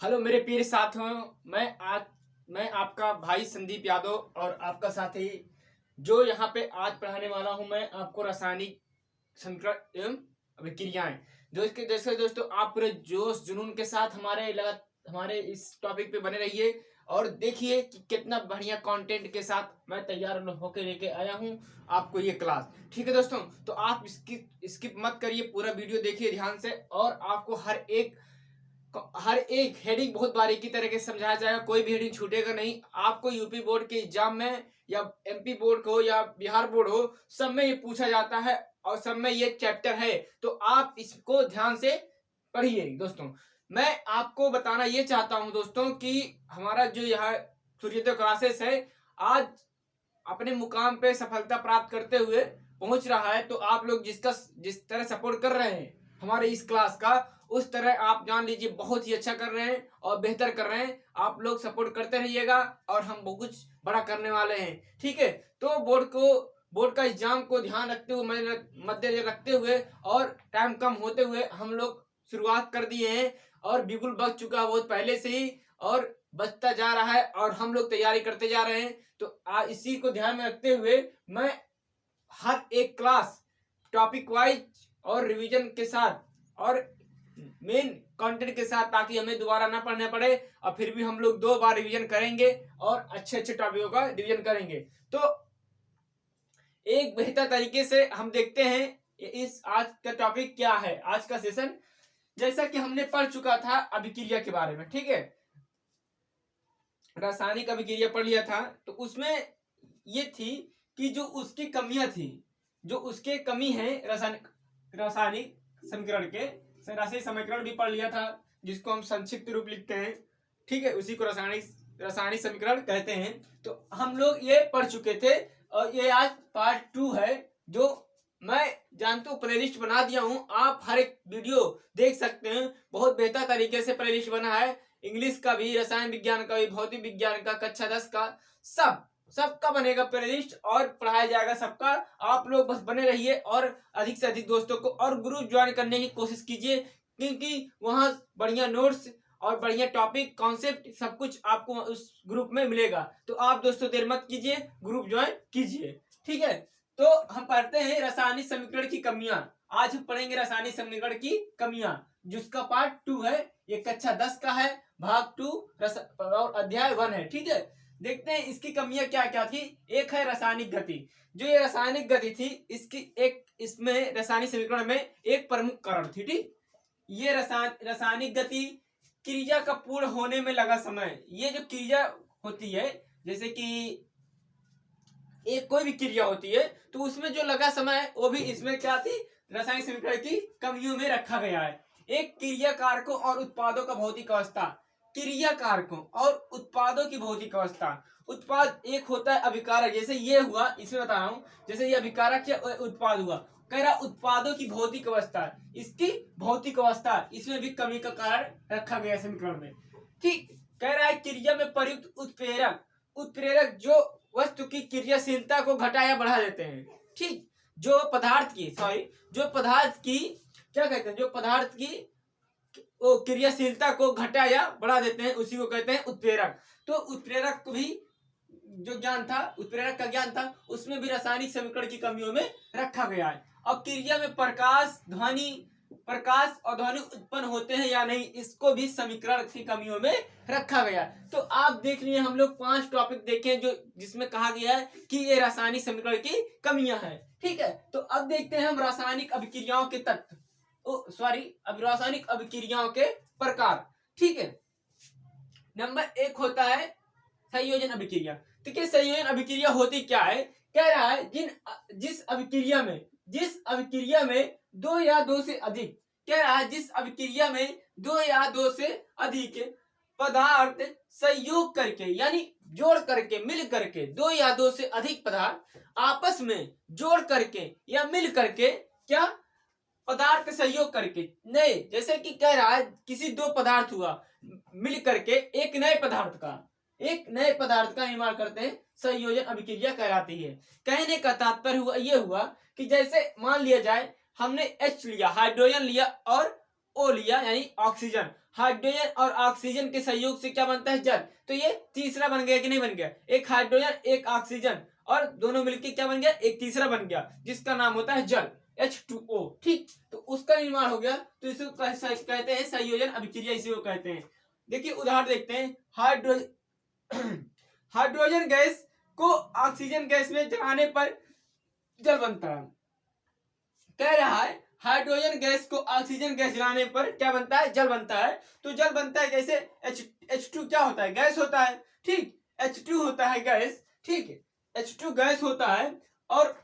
Hello मेरे प्रिय साथियों। मैं आपका भाई संदीप यादव और आपका साथी जो यहाँ पे आज पढ़ाने वाला हूँ। मैं आपको रासायनिक संक्रमण एवं अभिक्रियाएं जो इसके जैसे दोस्तों आप पूरे जोश जुनून के साथ हमारे इस टॉपिक पे बने रहिए और देखिए कि कितना बढ़िया कंटेंट के साथ मैं तैयार होकर लेके आया हूँ आपको ये क्लास। ठीक है दोस्तों, तो आप स्किप मत करिए, पूरा वीडियो देखिए ध्यान से और आपको हर एक हेडिंग बहुत बारीकी तरीके से समझाया जाएगा। कोई भी हेडिंग छूटेगा नहीं। आपको यूपी बोर्ड के एग्जाम में या एमपी बोर्ड हो या बिहार बोर्ड हो, सब में ये पूछा जाता है और सब में ये चैप्टर है, तो आप इसको ध्यान से पढ़िए दोस्तों। मैं आपको बताना ये चाहता हूं दोस्तों कि हमारा जो यह सूर्योदय क्लासेस है आज अपने मुकाम पे सफलता प्राप्त करते हुए पहुंच रहा है। तो आप लोग जिस तरह सपोर्ट कर रहे हैं हमारे इस क्लास का, उस तरह आप जान लीजिए बहुत ही अच्छा कर रहे हैं और बेहतर कर रहे हैं। आप लोग सपोर्ट करते रहिएगा और हम बहुत कुछ बड़ा करने वाले हैं। ठीक है, तो बोर्ड का एग्जाम को ध्यान रखते हुए, मद्देनजर रखते हुए और टाइम कम होते हुए हम लोग शुरुआत कर दिए हैं और बिल्कुल बच चुका है बहुत पहले से ही और बचता जा रहा है और हम लोग तैयारी करते जा रहे हैं। तो इसी को ध्यान में रखते हुए मैं हर एक क्लास टॉपिक वाइज और रिवीजन के साथ और मेन कंटेंट के साथ, ताकि हमें दोबारा ना पढ़ना पड़े और फिर भी हम लोग 2 बार रिवीजन करेंगे और अच्छे अच्छे टॉपिकों का रिवीजन करेंगे। तो एक बेहतर तरीके से हम देखते हैं इस आज का टॉपिक क्या है। आज का सेशन जैसा कि हमने पढ़ चुका था अभिक्रिया के बारे में, ठीक है, रासायनिक अभिक्रिया पढ़ लिया था। तो उसमें ये थी कि जो उसकी कमियां थी, जो उसके कमी है रासायनिक समीकरण के, रासायनिक समीकरण भी पढ़ लिया था जिसको हम संक्षिप्त रूप लिखते हैं। ठीक है, उसी को रासायनिक समीकरण कहते हैं। तो हम लोग ये पढ़ चुके थे और ये आज पार्ट 2 है जो मैं जानता हूँ प्लेलिस्ट बना दिया हूँ। आप हर एक वीडियो देख सकते हैं, बहुत बेहतर तरीके से प्लेलिस्ट बना है। इंग्लिश का भी, रसायन विज्ञान का भी, भौतिक विज्ञान का, कक्षा 10 का, सबका बनेगा प्लेलिस्ट और पढ़ाया जाएगा सबका। आप लोग बस बने रहिए और अधिक से अधिक दोस्तों को और ग्रुप ज्वाइन करने की कोशिश कीजिए, क्योंकि वहां बढ़िया नोट्स और बढ़िया टॉपिक कॉन्सेप्ट सब कुछ आपको उस ग्रुप में मिलेगा। तो आप दोस्तों देर मत कीजिए, ग्रुप ज्वाइन कीजिए। ठीक है, तो हम पढ़ते हैं रासायनिक समीकरण की कमियां। आज हम पढ़ेंगे रासायनिक समीकरण की कमियां, जिसका पार्ट 2 है। ये कक्षा 10 का है, भाग 2 और अध्याय 1 है। ठीक है, देखते हैं इसकी कमियां क्या क्या थी। एक है रासायनिक गति। जो ये रासायनिक गति थी, इसमें रासायनिक समीकरण में एक प्रमुख कारण थी। ठीक, ये रासायनिक गति क्रिया का पूर्ण होने में लगा समय। ये जो क्रिया होती है, जैसे कि एक कोई भी क्रिया होती है तो उसमें जो लगा समय है वो भी इसमें क्या थी, रासायनिक समीकरण की कमियों में रखा गया है। एक क्रिया कारकों और उत्पादों का भौतिक अवस्था। क्रिया कारकों और उत्पादों की भौतिक अवस्था। उत्पाद एक होता है अभिकारक, जैसे ये हुआ, इसमें बता रहा हूं, जैसे ये अभिकारक या उत्पाद हुआ। कह रहा उत्पादों की भौतिक अवस्था, इसकी भौतिक अवस्था, इसमें भी कमी का कारण रखा गया समीकरण में। ठीक, कह रहा है क्रिया में प्रयुक्त उत्प्रेरक जो वस्तु की क्रियाशीलता को घटा या बढ़ा देते हैं। ठीक, जो पदार्थ की क्या कहते हैं, जो पदार्थ की क्रियाशीलता को घटा या बढ़ा देते हैं, उसी को कहते हैं उत्प्रेरक। तो उत्प्रेरक भी जो ज्ञान था, उत्प्रेरक का ज्ञान था, उसमें भी रासायनिक समीकरण की कमियों में रखा गया है। अब क्रिया में प्रकाश और ध्वनि उत्पन्न होते हैं या नहीं, इसको भी समीकरण की कमियों में रखा गया। तो आप देख लिए हम लोग 5 टॉपिक देखे जो जिसमें कहा गया है कि ये रासायनिक समीकरण की कमियां हैं। ठीक है, तो अब देखते हैं हम रासायनिक अभिक्रियाओं के तत्व, रासायनिक अभिक्रियाओं के प्रकार। ठीक है, नंबर 1 होता है संयोजन अभिक्रिया। देखिए संयोजन अभिक्रिया होती क्या है। कह रहा है जिस अभिक्रिया में 2 या 2 से अधिक, कह रहा है जिस अभिक्रिया में 2 या 2 से अधिक पदार्थ संयोग करके यानी जोड़ करके, मिल करके, 2 या 2 से अधिक पदार्थ आपस में जोड़ करके या मिल करके, क्या, पदार्थ संयोग करके, नए, जैसे कि कह रहा है किसी 2 पदार्थ हुआ, मिल करके एक नए पदार्थ का निर्माण करते हैं, संयोजन अभिक्रिया कहलाती है। कहने का तात्पर्य ये हुआ कि जैसे मान लिया जाए हमने H लिया, हाइड्रोजन लिया और O लिया यानी ऑक्सीजन, हाइड्रोजन और ऑक्सीजन के सहयोग से क्या बनता है? जल। तो ये तीसरा बन गया कि नहीं बन गया? एक हाइड्रोजन एक ऑक्सीजन और दोनों मिलकर क्या बन गया? एक तीसरा बन गया जिसका नाम होता है जल, H2O। ठीक, तो उसका निर्माण हो गया, तो इसको कहते हैं संयोजन अभिक्रिया, इसी को कहते हैं। देखिए उदाहरण देखते हैं। हाइड्रोजन गैस को ऑक्सीजन गैस में जलाने पर जल बनता है। कह रहा है हाइड्रोजन गैस को ऑक्सीजन गैस जलाने पर क्या बनता है? जल बनता है। तो जल बनता है कैसे? H2 क्या होता है? गैस होता है। ठीक, H2 होता है गैस। ठीक, H2 गैस होता है और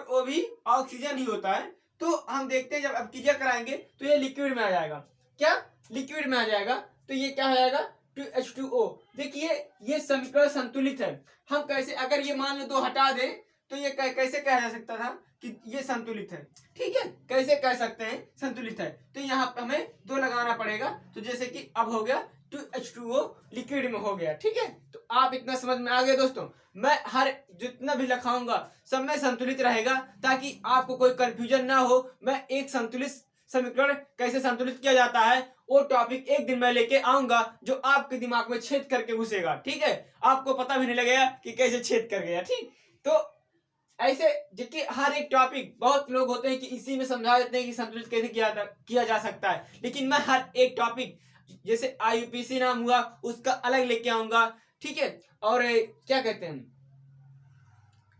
O भी ऑक्सीजन ही होता है। तो हम देखते हैं जब अभिक्रिया कराएंगे तो ये लिक्विड में आ जाएगा। क्या? लिक्विड में आ जाएगा। तो ये क्या हो जाएगा? 2H2O। देखिए ये समीकरण संतुलित है। हम कैसे, अगर ये मान लो 2 हटा दें तो ये कैसे कहा जा सकता था कि ये संतुलित है? ठीक है, कैसे कह सकते हैं संतुलित है? तो यहाँ पे हमें 2 लगाना पड़ेगा। तो जैसे कि अब हो गया 2H2O लिक्विड में हो गया। ठीक है, तो आप इतना समझ में आ गया दोस्तों। मैं हर जितना भी लिखाऊंगा सब में संतुलित रहेगा ताकि आपको कोई कंफ्यूजन ना हो। मैं एक संतुलित समीकरण कैसे संतुलित किया जाता है वो टॉपिक एक दिन में लेके आऊंगा जो आपके दिमाग में छेद करके घुसेगा। ठीक है, आपको पता भी नहीं लगेगा कि कैसे छेद कर गया। ठीक, तो ऐसे देखिए हर एक टॉपिक, बहुत लोग होते हैं कि इसी में समझा देते हैं कि संतुलित कैसे किया जा सकता है, लेकिन मैं हर एक टॉपिक जैसे IUPAC नाम हुआ उसका अलग लेके आऊंगा। ठीक है, और क्या कहते हैं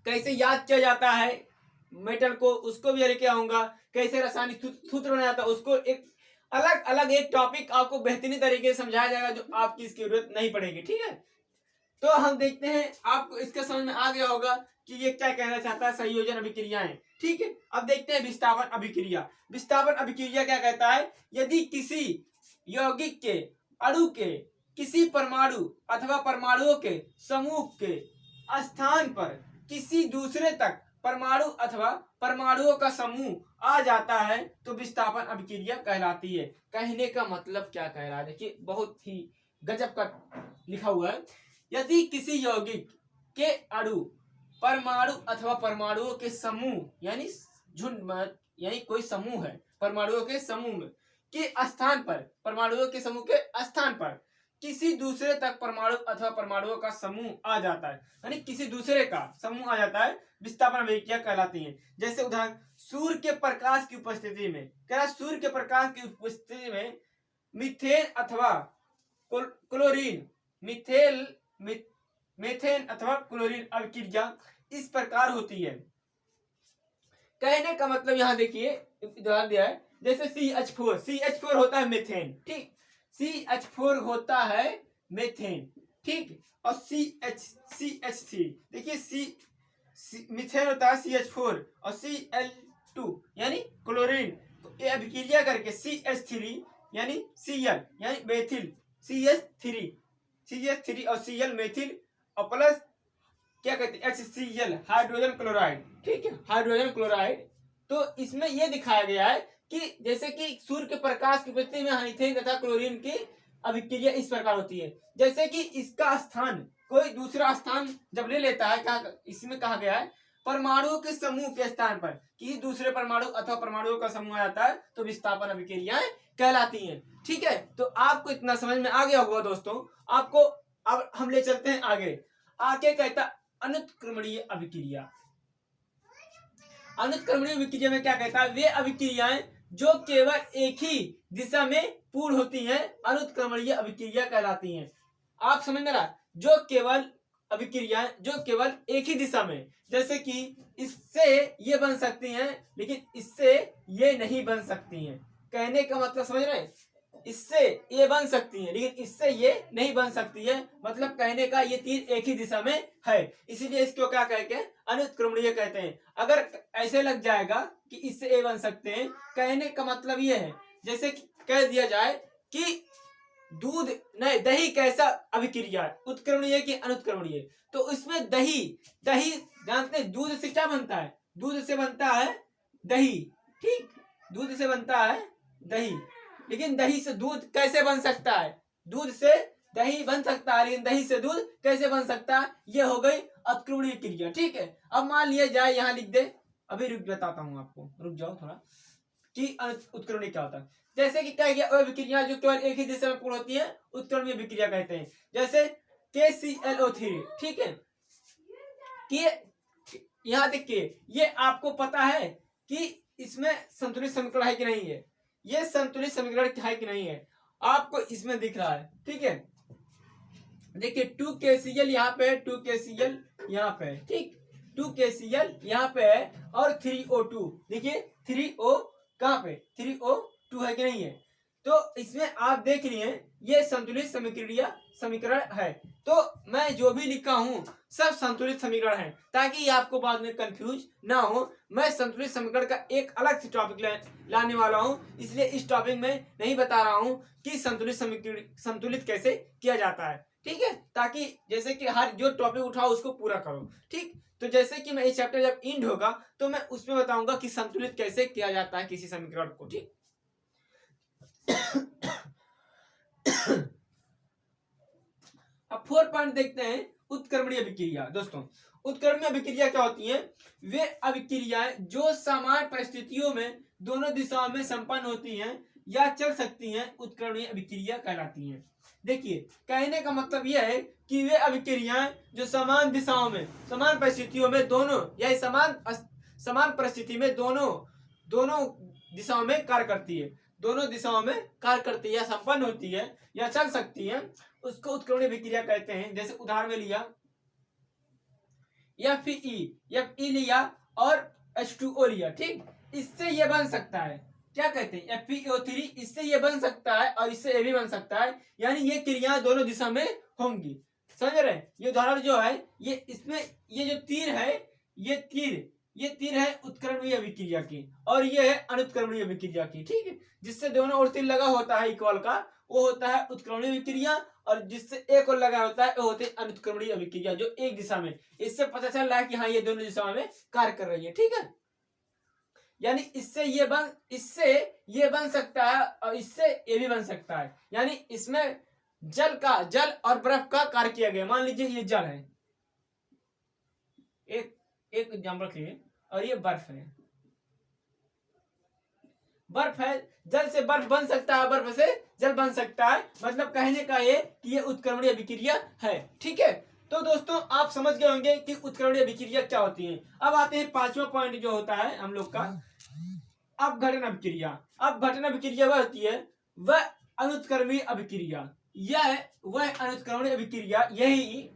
कैसे याद किया जाता है मेटल को, उसको भी लेके आऊंगा। कैसे रासायनिक सूत्र बनाया जाता है उसको, एक अलग अलग एक टॉपिक आपको बेहतरीन तरीके से समझाया जाएगा जो आपकी इसकी जरूरत नहीं पड़ेगी। ठीक है, तो हम देखते हैं आपको इसका समझ में आ गया होगा कि ये क्या कहना चाहता है, संयोजन अभिक्रियाएं। ठीक है, अब देखते हैं विस्थापन अभिक्रिया। विस्थापन अभिक्रिया क्या कहता है? यदि किसी यौगिक के अणु के किसी परमाणु अथवा परमाणुओं के समूह के स्थान पर किसी दूसरे तक परमाणु अथवा परमाणुओं का समूह आ जाता है तो विस्थापन अभिक्रिया कहलाती है। कहने का मतलब क्या कह रहा है? देखिए बहुत ही गजब का लिखा हुआ है। यदि किसी यौगिक के अणु परमाणु अथवा परमाणुओं के समूह यानी झुंड यानी कोई समूह है परमाणुओं के समूह में के स्थान पर, परमाणुओं के समूह के स्थान पर किसी दूसरे तक परमाणु अथवा परमाणुओं का समूह आ जाता है, यानी किसी दूसरे का समूह आ जाता है, विस्थापन अभिक्रिया कहलाती है। जैसे उदाहरण, सूर्य के प्रकाश की उपस्थिति में, कह रहा सूर्य के प्रकाश की उपस्थिति में मीथेन अथवा क्लोरीन मीथेन अथवा क्लोरीन अभिक्रिया इस प्रकार होती है। कहने का मतलब यहाँ देखिए उदाहरण दिया है, जैसे CH4 होता है मीथेन। ठीक, CH4 होता है मीथेन। ठीक, और CH3 देखिए मीथेन होता है CH4 और Cl2 यानी क्लोरीन, तो ये अभिक्रिया करके CH3 यानी Cl यानी मेथिल, CH3 और Cl मेथिल और प्लस क्या कहते हैं HCl हाइड्रोजन क्लोराइड। ठीक है, हाइड्रोजन क्लोराइड। तो इसमें यह दिखाया गया है कि जैसे कि सूर्य के प्रकाश की उपस्थिति में मीथेन तथा क्लोरीन की अभिक्रिया इस प्रकार होती है। जैसे कि इसका स्थान कोई दूसरा स्थान जब ले लेता है, इसमें कहा गया है परमाणुओं के समूह के स्थान पर किसी दूसरे परमाणु अथवा परमाणुओं का समूह आ जाता है तो विस्थापन अभिक्रियाएं कहलाती हैं। ठीक है, तो आपको इतना समझ में आ गया होगा दोस्तों। आपको अब हम ले चलते हैं आगे कहता अनुत्क्रमणीय अभिक्रिया। अनुत्क्रमणीय अभिक्रिया में क्या कहता है? वे अभिक्रियाएं जो केवल एक ही दिशा में पूर्ण होती हैं अनुत्क्रमणीय अभिक्रिया कहलाती हैं। आप समझ में रहा? जो केवल अभिक्रियाएं जो केवल एक ही दिशा में, जैसे कि इससे ये बन सकती हैं लेकिन इससे ये नहीं बन सकती हैं। कहने का मतलब समझ रहे हैं? इससे ये बन सकती है लेकिन इससे ये नहीं बन सकती है, मतलब कहने का ये तीर एक ही दिशा में है, इसीलिए इसको क्या कहते हैं? अनुत्क्रमणीय कहते हैं। अगर ऐसे लग जाएगा कि इससे ये बन सकते हैं, कहने का मतलब ये है जैसे कह दिया जाए कि दूध नहीं दही कैसा अभिक्रिया, उत्क्रमणीय की अनुत्क्रमणीय, तो इसमें दही जानते हैं दूध से क्या बनता है? दूध से बनता है दही। ठीक, दूध से बनता है दही, लेकिन दही से दूध कैसे बन सकता है? दूध से दही बन सकता है लेकिन दही से दूध कैसे बन सकता है? ये हो गई उत्क्रमणीय क्रिया। ठीक है, अब मान लिया जाए यहाँ लिख दे, अभी रुक बताता हूँ आपको, रुक जाओ थोड़ा। कि उत्क्रमणीय क्या होता है। जैसे कि कह गया अभिक्रिया जो केवल एक ही दिशा में पूर्ण होती है उत्क्रमणीय अभिक्रिया कहते हैं। जैसे KClO3, ठीक है, कि यहाँ देखिए ये आपको पता है कि इसमें संतुलित समीकरण है कि नहीं है, ये संतुलित समीकरण है कि नहीं है आपको इसमें दिख रहा है, ठीक है। देखिए 2KCl यहाँ पे है, 2KCl यहाँ पे है, ठीक, 2KCl यहाँ पे है और 3O2, देखिए 3O कहाँ पे, 3O2 है कि नहीं है। तो इसमें आप देख रही हैं ये संतुलित समीकरण है। तो मैं जो भी लिखा हूं सब संतुलित समीकरण है, ताकि आपको बाद में कंफ्यूज ना हो। मैं संतुलित समीकरण का एक अलग से टॉपिक लाने वाला हूं, इसलिए इस टॉपिक में नहीं बता रहा हूं कि संतुलित कैसे किया जाता है, ठीक है, ताकि जैसे कि हर जो टॉपिक उठाओ उसको पूरा करो, ठीक। तो जैसे कि मैं ये चैप्टर जब एंड होगा तो मैं उसमें बताऊंगा कि संतुलित कैसे किया जाता है किसी समीकरण को, ठीक। अब 4 पॉइंट देखते हैं उत्क्रमणीय अभिक्रिया। दोस्तों उत्क्रमणीय अभिक्रिया क्या होती है, वे अभिक्रियाएं जो समान परिस्थितियों में दोनों दिशाओं में संपन्न होती हैं या चल सकती हैं उत्क्रमणीय अभिक्रिया कहलाती हैं। देखिए कहने का मतलब यह है कि वे अभिक्रियाएं जो समान दिशाओं में समान परिस्थितियों में दोनों या समान परिस्थिति में दोनों दिशाओं में कार्य करती है, दोनों दिशाओं में कार्य करती है या संपन्न होती है या चल सकती है, उसको उत्क्रमणीय अभिक्रिया कहते हैं। जैसे उदाहरण में लिया Fe लिया और H2O लिया, ठीक, इससे ये बन सकता है, क्या कहते हैं FeO3, इससे ये बन सकता है और इससे ये भी बन सकता है, यानी ये क्रियाएं दोनों दिशा में होंगी, समझ रहे हैं। ये उदाहरण जो है ये इसमें ये जो तीर है ये तीर है उत्क्रमणीय अभिक्रिया की और ये है अनुत्क्रमणीय अभिक्रिया की, ठीक है। जिससे दोनों ओर तीर लगा होता है इक्वल का वो होता है उत्क्रमणीय अभिक्रिया, और जिससे एक और लगा होता है वो होती है अनुत्क्रमणीय अभिक्रिया जो एक दिशा में। इससे पता चल रहा है कि हाँ ये दोनों दिशाओं में कार्य कर रही है, ठीक है। यानी इससे ये बन सकता है और इससे ये भी बन सकता है, यानी इसमें जल और बर्फ का कार्य किया गया। मान लीजिए ये जल है, एक एग्जाम्पल रखिए, और ये बर्फ है, जल से बर्फ बन सकता है, बर्फ से जल बन सकता है, मतलब कहने का ये कि ये उत्क्रमणीय अभिक्रिया है, ठीक है। तो दोस्तों आप समझ गए होंगे कि उत्क्रमणीय अभिक्रिया क्या होती है। अब आते हैं 5वां पॉइंट जो होता है हम लोग का अपघटन अभिक्रिया। अपघटन अभिक्रिया वह होती है वह अनुत्क्रमणीय अभिक्रिया, वह अनुत्क्रमणीय अभिक्रिया यही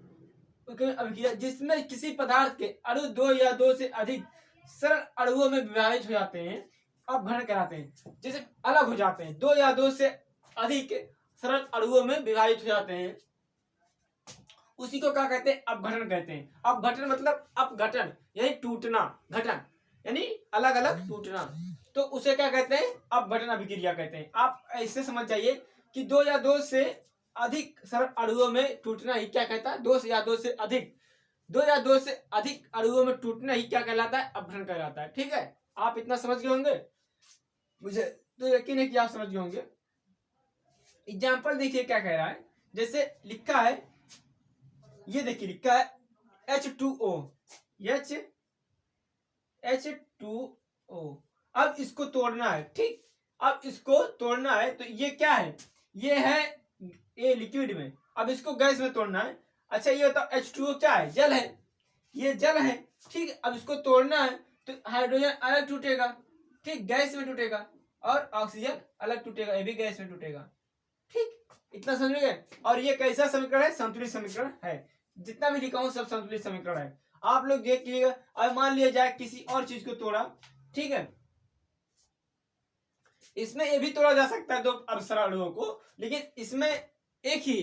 अभिक्रिया जिसमें किसी पदार्थ के अणु 2 या 2 से अधिक सरल अणुओं में विभाजित हो जाते हैं, अपघटन कहलाते हैं। जैसे अलग हो जाते हैं, 2 या 2 से अधिक सरल अणुओं में विभाजित हो जाते हैं, उसी को क्या कहते हैं, अपघटन कहते हैं। अपघटन मतलब अपघटन यानी टूटना, घटन यानी अलग अलग टूटना, तो उसे क्या कहते हैं, अपघटन अभिक्रिया कहते हैं। आप ऐसे समझ जाइए कि 2 या 2 से अधिक सरल अणुओं में टूटना ही क्या कहता है, 2 या 2 से अधिक अणुओं में टूटना ही क्या कहलाता है, अपघटन कहलाता है, ठीक है। आप इतना समझ गए होंगे, मुझे तो यकीन है कि आप समझ गए होंगे। एग्जाम्पल देखिए क्या कह रहा है, जैसे लिखा है, ये देखिए लिखा है H2O, H2O। अब इसको तोड़ना है, ठीक, अब इसको तोड़ना है, तो ये क्या है, ये है ये लिक्विड में, अब इसको गैस में तोड़ना है। अच्छा ये बताओ H2O क्या है, जल है, ये जल है, ठीक। अब इसको तोड़ना है तो हाइड्रोजन अलग टूटेगा, ठीक, गैस में टूटेगा, और ऑक्सीजन अलग टूटेगा, ये भी गैस में टूटेगा, ठीक, इतना समझ गए। और ये कैसा समीकरण है, संतुलित समीकरण है। जितना भी लिखा हूं सब संतुलित समीकरण है, आप लोग देख लीजिएगा। अब मान लिया जाए किसी और चीज को तोड़ा, ठीक है, इसमें ये भी तोड़ा जा सकता है 2 सरल अणुओं को, लेकिन इसमें एक ही,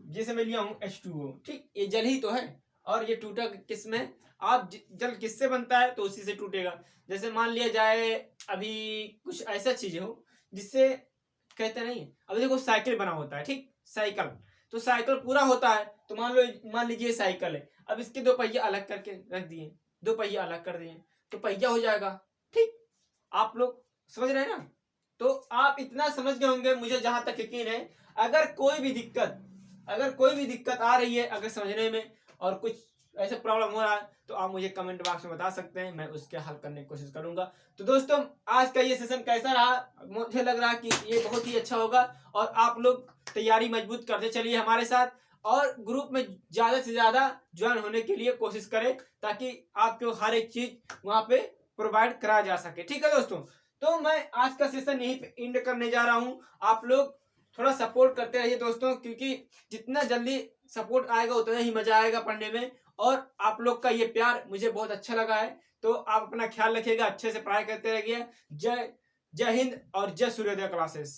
जैसे मैं लिया हूं H2O, ठीक, ये जल ही तो है, और ये टूटा किसमें, आप जल किससे बनता है तो उसी से टूटेगा। जैसे मान लिया जाए अभी कुछ ऐसा चीज हो जिससे कहते नहीं, अभी देखो साइकिल बना होता है, ठीक, साइकिल, तो साइकिल पूरा होता है, तो मान लीजिए साइकिल है, अब इसके 2 पहिए अलग करके रख दिए, 2 पहिए अलग कर दिए तो पहिया हो जाएगा, ठीक। आप लोग समझ रहे हैं ना, तो आप इतना समझ गए होंगे, मुझे जहां तक यकीन है। अगर कोई भी दिक्कत आ रही है अगर समझने में और कुछ ऐसे प्रॉब्लम हो रहा है तो आप मुझे कमेंट बॉक्स में बता सकते हैं, मैं उसके हल करने की कोशिश करूंगा। तो दोस्तों आज का ये सेशन कैसा रहा, मुझे लग रहा है कि ये बहुत ही अच्छा होगा और आप लोग तैयारी मजबूत करते चलिए हमारे साथ और ग्रुप में ज्यादा से ज्यादा ज्वाइन होने के लिए कोशिश करें ताकि आपको हर एक चीज वहां पे प्रोवाइड कराया जा सके। ठीक है दोस्तों, तो मैं आज का सेशन यहीं पे एंड करने जा रहा हूँ। आप लोग थोड़ा सपोर्ट करते रहिए दोस्तों, क्योंकि जितना जल्दी सपोर्ट आएगा उतना ही मजा आएगा पढ़ने में और आप लोग का ये प्यार मुझे बहुत अच्छा लगा है। तो आप अपना ख्याल रखिएगा, अच्छे से पढ़ाई करते रहिए। जय जय हिंद और जय सूर्योदय क्लासेस।